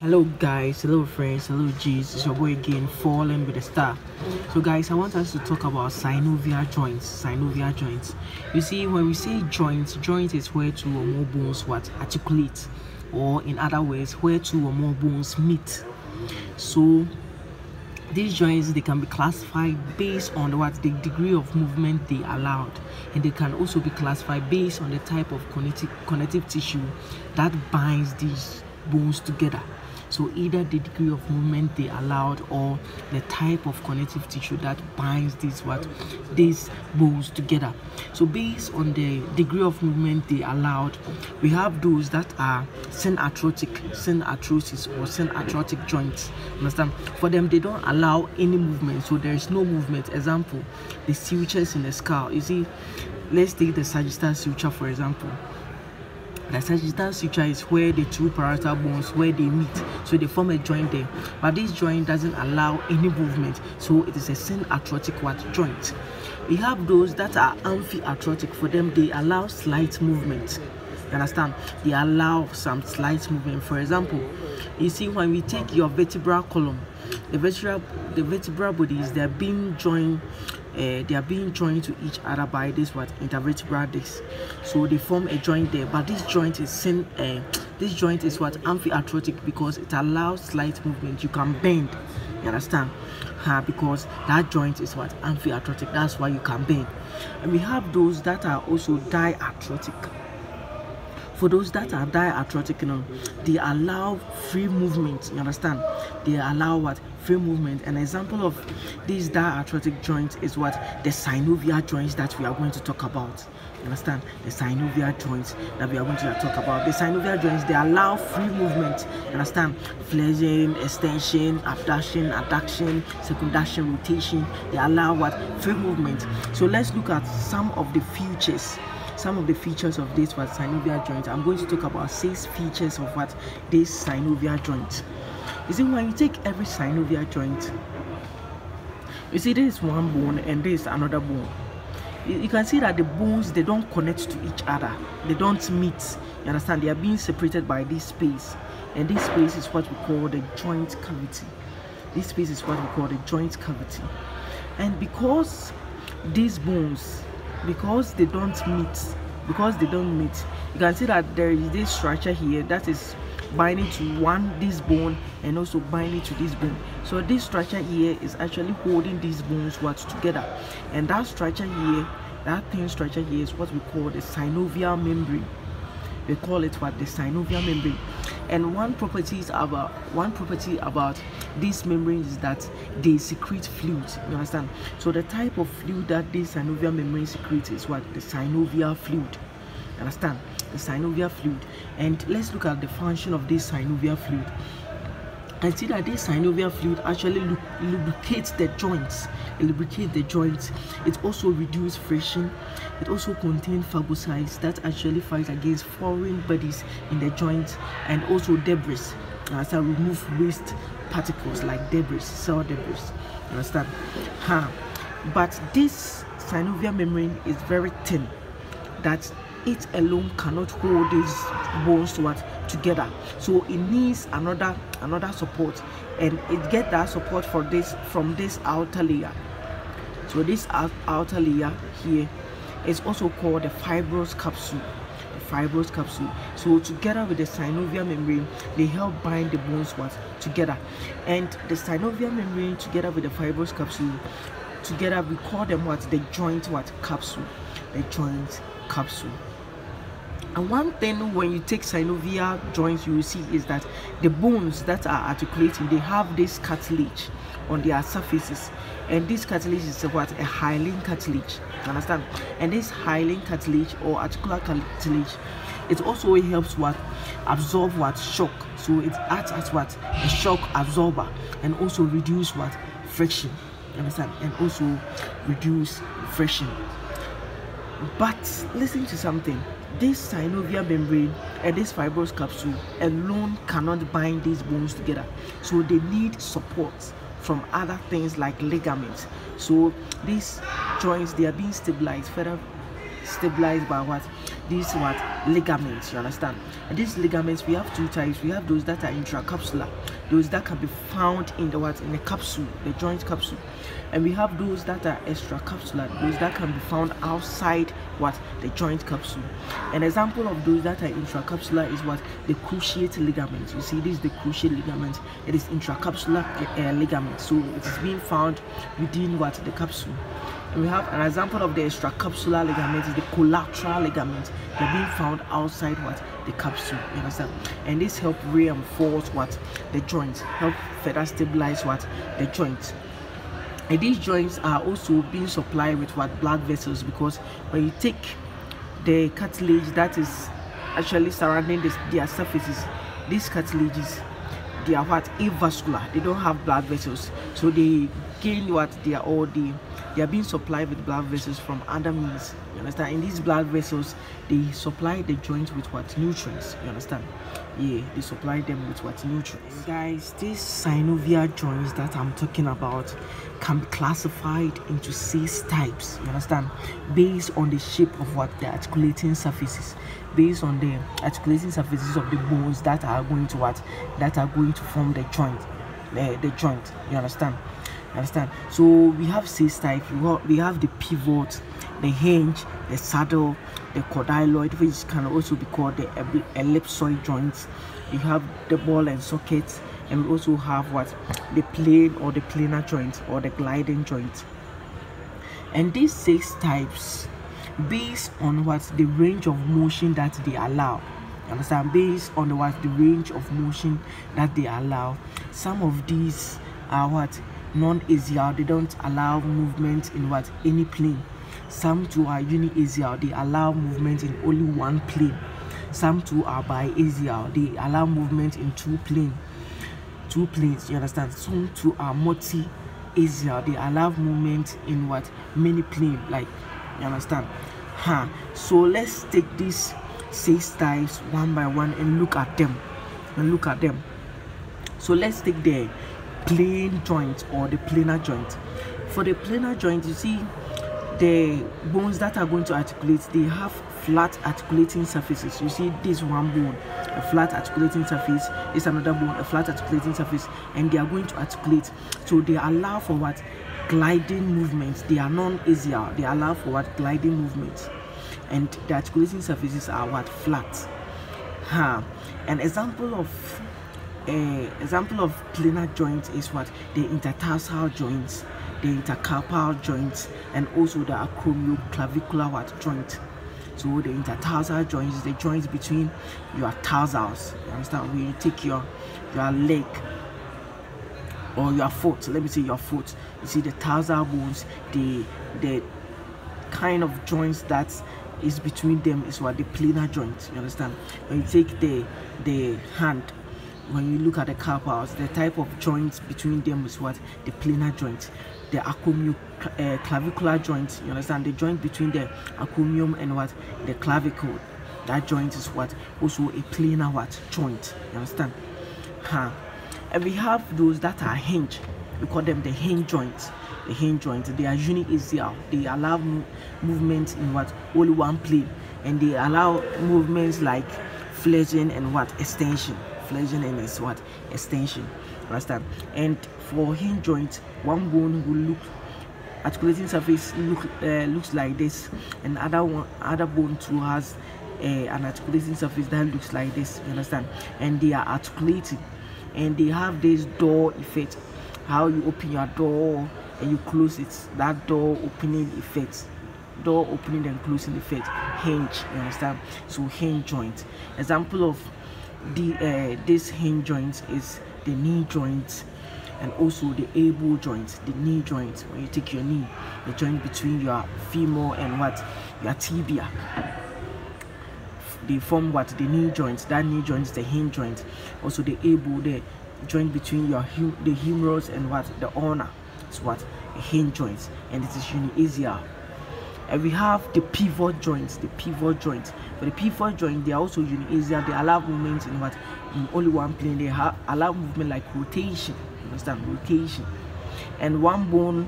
Hello guys, hello friends, hello G's, it's your boy again, Falling with a Star. So guys, I want us to talk about synovial joints. Synovial joints. You see, when we say joint is where two or more bones articulate, or in other words, where two or more bones meet. So these joints, they can be classified based on the degree of movement they allowed, and they can also be classified based on the type of connective tissue that binds these bones together. So either the degree of movement they allowed or the type of connective tissue that binds these bones together. So based on the degree of movement they allowed, we have those that are synarthrotic, synarthrosis, or synarthrotic joints. Understand? For them, they don't allow any movement, so there is no movement. Example, the sutures in the skull. You see, let's take the sagittal suture for example. The sagittal suture is where the two parietal bones where they meet, so they form a joint there. But this joint doesn't allow any movement, so it is a synarthrotic joint. We have those that are amphiarthrotic. For them, they allow slight movement. You understand? They allow some slight movement. For example, you see, when we take your vertebral column, the vertebral bodies, they are being joined. They are being joined to each other by this intervertebral disc, so they form a joint there. But this joint is amphiarthrotic because it allows slight movement. You can bend, you understand, because that joint is amphiarthrotic. That's why you can bend. And we have those that are also diarthrotic. For those that are diarthrotic, they allow free movement. You understand? They allow free movement. An example of these diarthrotic joints is the synovial joints that we are going to talk about. You understand? The synovial joints that we are going to talk about. The synovial joints, they allow free movement. You understand? Flexion, extension, abduction, adduction, circumduction, rotation. They allow free movement. So let's look at some of the features. Some of the features of this synovial joint. I'm going to talk about 6 features of this synovial joint. You see, when you take every synovial joint, you see there is one bone and there is another bone. You can see that the bones, they don't connect to each other. They don't meet. You understand? They are being separated by this space, and this space is what we call the joint cavity. This space is what we call the joint cavity. And because these bones, because they don't meet, you can see that there is this structure here that is binding to this bone and also binding to this bone. So this structure here is actually holding these bones together, and that structure here, that thin structure here, is what we call the synovial membrane. They call it the synovial membrane. And one property about these membranes is that they secrete fluid. You understand? So the type of fluid that this synovial membrane secretes is the synovial fluid. You understand? The synovial fluid. And let's look at the function of this synovial fluid. I see that this synovial fluid actually lubricates the joints. It lubricates the joints. It also reduces friction. It also contains phagocytes that actually fight against foreign bodies in the joint, and also debris. So remove waste particles like debris, cell debris. Understand? But this synovial membrane is very thin, that it alone cannot hold these bones together. So it needs another support, and it gets that support from this outer layer. So this outer layer here is also called the fibrous capsule. The fibrous capsule. So together with the synovial membrane, they help bind the bones together. And the synovial membrane together with the fibrous capsule, together we call them the joint capsule. The joint capsule. And one thing when you take synovial joints, you will see is that the bones that are articulating, they have this cartilage on their surfaces, and this cartilage is a hyaline cartilage. You understand? And this hyaline cartilage or articular cartilage, it also helps absorb shock. So it acts as a shock absorber, and also reduce friction. You understand? And also reduce friction. But listen to something. This synovial membrane and this fibrous capsule alone cannot bind these bones together, so they need support from other things like ligaments. So these joints, they are being stabilized further stabilized by what? These what? Ligaments, you understand? And these ligaments, we have two types. We have those that are intracapsular, those that can be found in the what? In the capsule, the joint capsule. And we have those that are extracapsular, those that can be found outside what? The joint capsule. An example of those that are intracapsular is what? The cruciate ligament. You see, this is the cruciate ligament. It is intracapsular ligament, so it is being found within what? The capsule. And we have an example of the extracapsular ligament is the collateral ligament. They're being found outside what? The capsule, you understand? And this help reinforce what? The joints, help further stabilize what? The joints. And these joints are also being supplied with what? Blood vessels, because when you take the cartilage that is actually surrounding their surfaces, these cartilages, they are what? Avascular. They don't have blood vessels, so they gain what? They are being supplied with blood vessels from other means, you understand? In these blood vessels, they supply the joints with what? Nutrients, you understand? Yeah, they supply them with what? Nutrients. And guys, these synovial joints that I'm talking about can be classified into 6 types, you understand, based on the shape of what? The articulating surfaces, based on the articulating surfaces of the bones that are going to what? That are going to form the joint, the joint, you understand? So we have 6 types. We have the pivot, the hinge, the saddle, the condyloid, which can also be called the ellipsoid joints. You have the ball and socket, and we also have what? The plane or the planar joint or the gliding joint. And these 6 types, based on what? The range of motion that they allow, you understand? Based on the what? The range of motion that they allow. Some of these are what? Non-axial. They don't allow movement in what? Any plane. Some too are uni-axial. They allow movement in only one plane. Some too are bi-axial. They allow movement in two planes, you understand? Some too are multi-axial. They allow movement in what? Many plane, like, you understand? So let's take these 6 types one by one and look at them. So let's take the plane joint or the planar joint. For the planar joint, you see the bones that are going to articulate, they have flat articulating surfaces. You see this one bone, a flat articulating surface, is another bone, a flat articulating surface, and they are going to articulate. So they allow for what? Gliding movements. They are non-axial. They allow for what? Gliding movements, and the articulating surfaces are what? Flat. An example of planar joints is what? The intertarsal joints, the intercarpal joints, and also the acromioclavicular what? Joint. So the intertarsal joint is the joint between your tarsals, you understand? When you take your leg or your foot, let me say your foot, you see the tarsal bones, the kind of joints that is between them is what? The planar joint, you understand? When you take the hand, when you look at the carpals, the type of joints between them is what? The planar joint. The acromioclavicular joint, you understand? The joint between the acromion and what? The clavicle. That joint is what? Also a planar what? Joint, you understand? And we have those that are hinge. We call them the hinge joints. The hinge joints, they are uni-axial. They allow movement in what? Only one plane, and they allow movements like flexion and what? Extension. Flexion and is what? Extension, understand? And for hinge joint, one bone will look, articulating surface looks like this, and other bone too has an articulating surface that looks like this, you understand? And they are articulating, and they have this door effect. How you open your door and you close it, that door opening effect, door opening and closing effect, hinge, you understand? So hinge joint. Example of this hinge joint is the knee joint, and also the elbow joint, the knee joint. When you take your knee, the joint between your femur and what? Your tibia, they form what? The knee joint. That knee joint is the hinge joint. Also the elbow, the joint between the humerus and what? The ulna, is what? A hinge joint, and it is uni-axial. And we have the pivot joints. The pivot joint. For the pivot joint, they are also uni-axial. They allow movement in what? In only one plane. They allow movement like rotation. You understand? Rotation. And one bone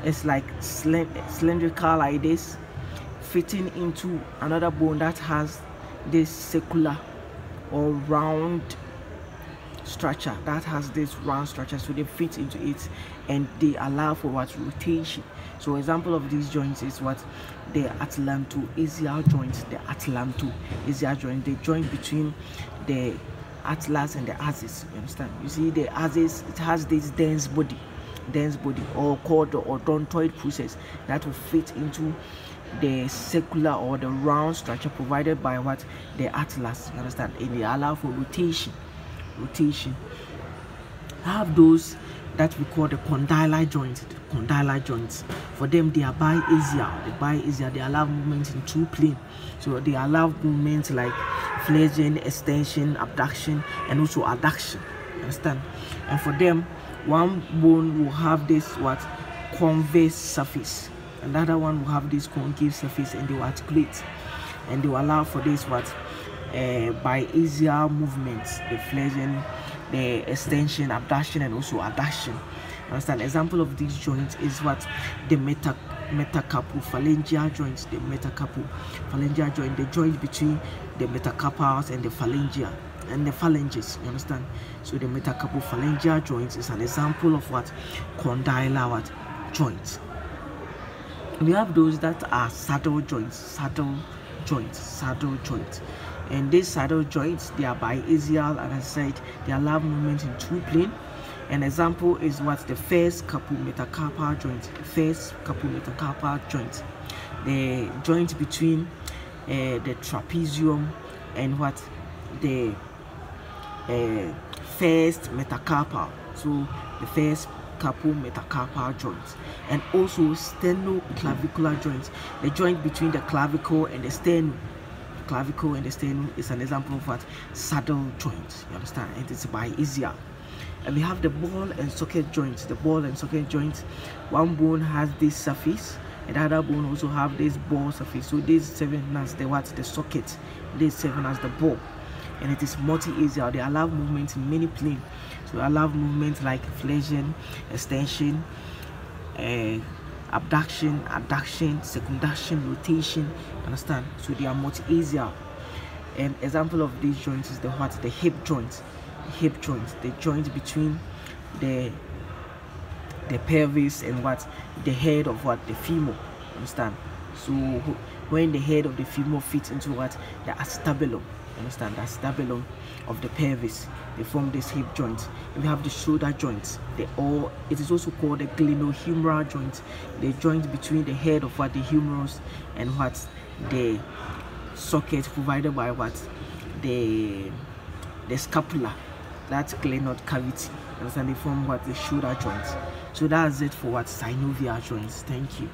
is like cylindrical like this. fitting into another bone that has this circular or round structure, so they fit into it and they allow for what rotation. So example of these joints is what the atlanto-ischial joint, the joint between the atlas and the axis. You understand? You see the axis, it has this dense body or called the odontoid process that will fit into the circular or the round structure provided by what the atlas. You understand? And they allow for rotation. I have those that we call the condylar joints. For them, they are biaxial. They allow movement in two planes. So they allow movements like flexion, extension, abduction, and also adduction. Understand? And for them, one bone will have this what convex surface, another one will have this concave surface, and they will articulate, and they will allow for this what biaxial movements, the flexion, the extension, abduction, and also adduction. Understand? Example of these joints is what the metacarpophalangeal joints. The metacarpophalangeal joint, the joint between the metacarpals and the phalangia and the phalanges. You understand? So the metacarpophalangeal joint is an example of what condylar joints. We have those that are saddle joints. And these saddle joints, they are biaxial, and as I said, they allow movement in two planes. An example is what the first carpometacarpal joint, the joint between the trapezium and what the first metacarpal. So the first carpometacarpal joint, and also sternoclavicular joint, the joint between the clavicle and the sternum. Clavicle and the sternum is an example of what saddle joint. You understand? And it's biaxial. And we have the ball and socket joints. One bone has this surface, and the other bone also have this ball surface. So this seven as the socket, this seven as the ball, and it is multi-axial. They allow movement in many planes. So they allow movement like flexion, extension, abduction, adduction, circumduction, rotation. Understand? So they are multi-axial. And example of these joints is the hip joint. The joint between the pelvis and what the head of what the femur. Understand? So when the head of the femur fits into what the acetabulum. Understand? The acetabulum of the pelvis, they form this hip joint. We have the shoulder joints. It is also called the glenohumeral joint, the joint between the head of what the humerus and what the socket provided by what the scapula, that's glenoid cavity. Understand? They form what the shoulder joints. So that's it for what synovial joints. Thank you.